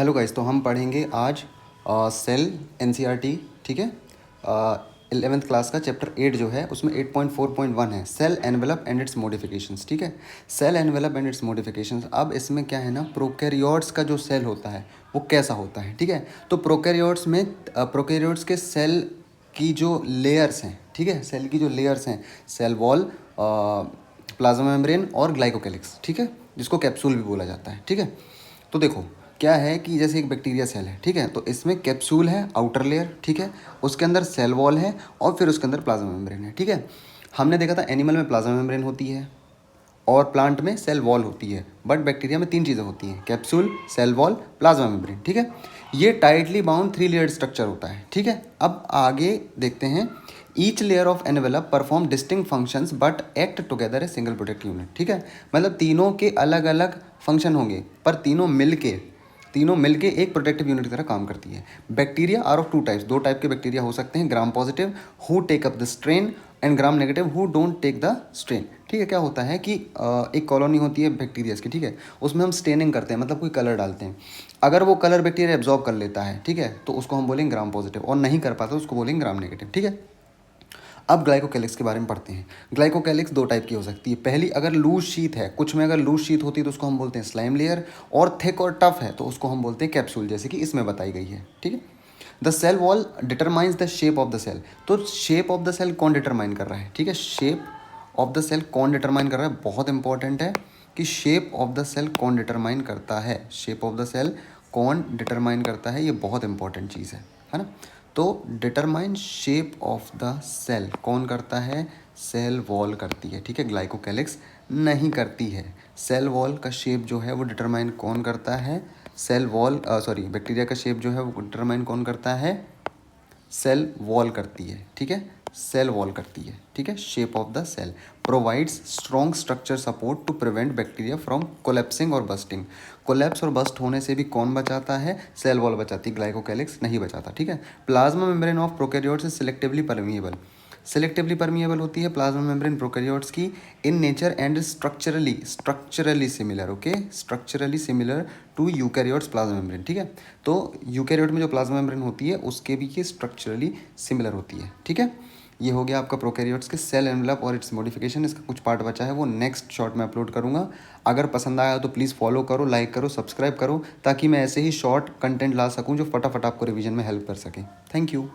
Hello guys, तो हम पढ़ेंगे आज सेल एनसीईआरटी, ठीक है। 11th क्लास का चैप्टर 8 जो है उसमें 8.4.1 है cell envelope and its modifications, ठीक है। Cell envelope and its modifications. अब इसमें क्या है ना, प्रोकैरियोट्स का जो सेल होता है वो कैसा होता है, ठीक है। तो प्रोकैरियोट्स में प्रोकैरियोट्स के सेल की जो लेयर्स हैं, ठीक है, सेल की जो लेयर्स हैं, सेल वॉल, प्लाज्मा मेम्ब्रेन और ग्लाइकोकेलिक्स, ठीक है, जिसको कैप्सूल भी बोला जाता है, ठीक है। तो देखो क्या है कि जैसे एक बैक्टीरिया सेल है, ठीक है, तो इसमें कैप्सूल है, आउटर लेयर, ठीक है, उसके अंदर सेल वॉल है और फिर उसके अंदर प्लाज्मा मेम्ब्रेन है, ठीक है। हमने देखा था एनिमल में प्लाज्मा मेम्ब्रेन होती है और प्लांट में सेल वॉल होती है, बट बैक्टीरिया में तीन चीज़ें होती हैं, capsule, cell wall, plasma membrane, ठीक है। ये टाइटली बाउंड 3 लेयर्ड स्ट्रक्चर होता है, ठीक है। अब आगे देखते हैं। Each layer of envelope perform distinct functions but act together a single protective unit, ठीक है। मतलब तीनों के अलग अलग फंक्शन होंगे पर तीनों मिलके एक प्रोटेक्टिव यूनिट की तरह काम करती है। Bacteria are of two types, दो टाइप के बैक्टीरिया हो सकते हैं, gram positive who take up the strain and gram negative who don't take the strain, ठीक है। क्या होता है कि एक कॉलोनी होती है बैक्टीरियाज की, ठीक है, उसमें हम स्टेनिंग करते हैं, मतलब कोई कलर डालते हैं। अगर वो कलर बैक्टीरिया एब्जॉर्ब कर लेता है, ठीक है, तो उसको हम बोलेंगे ग्राम पॉजिटिव, और नहीं कर पाता उसको बोलेंगे ग्राम नेगेटिव, ठीक है। अब ग्लाइकोकैलिक्स के बारे में पढ़ते हैं। ग्लाइकोकैलिक्स दो टाइप की हो सकती है। पहली, अगर लूज शीट है, कुछ में अगर लूज शीट होती है तो उसको हम बोलते हैं स्लाइम लेयर, और थिक और टफ है तो उसको हम बोलते हैं कैप्सूल, जैसे कि इसमें बताई गई है, ठीक है। The cell wall determines the shape of the cell. तो शेप ऑफ द सेल कौन डिटरमाइन कर रहा है, ठीक है, शेप ऑफ द सेल कौन डिटरमाइन कर रहा है, बहुत इंपॉर्टेंट है कि शेप ऑफ द सेल कौन डिटरमाइन करता है, शेप ऑफ द सेल कौन डिटरमाइन करता है, ये बहुत इंपॉर्टेंट चीज़ है ना। तो determine shape of the cell कौन करता है, सेल वॉल करती है, ठीक है, ग्लाइकोकैलिक्स नहीं करती है। सेल वॉल का शेप जो है वो डिटरमाइन कौन करता है, सेल वॉल बैक्टीरिया का शेप जो है वो डिटरमाइन कौन करता है, सेल वॉल करती है, ठीक है, सेल वॉल करती है, ठीक है। Shape of the cell provides strong structure support to prevent bacteria from collapsing और बस्टिंग। कोलेप्स और बस्ट होने से भी कौन बचाता है, सेल वॉल बचाती है, ग्लाइकोकैलिक्स नहीं बचाता, ठीक है। Plasma membrane of prokaryotes is selectively permeable. Selectively permeable होती है प्लाज्मा मेम्ब्रेन प्रोकैरियोट्स की in nature and structurally similar, okay, structurally similar to eukaryotes plasma membrane, ठीक है। तो यूकैरियोट में जो प्लाज्मा मेम्ब्रेन होती है उसके भी ये स्ट्रक्चरली सिमिलर होती है, ठीक है। ये हो गया आपका प्रोकैरियोट्स के सेल एनवेलप और इट्स मॉडिफिकेशन। इसका कुछ पार्ट बचा है वो नेक्स्ट शॉर्ट में अपलोड करूँगा। अगर पसंद आया तो प्लीज़ फॉलो करो, लाइक करो, सब्सक्राइब करो, ताकि मैं ऐसे ही शॉर्ट कंटेंट ला सकूँ जो फटाफट आपको रिवीजन में हेल्प कर सके। Thank you.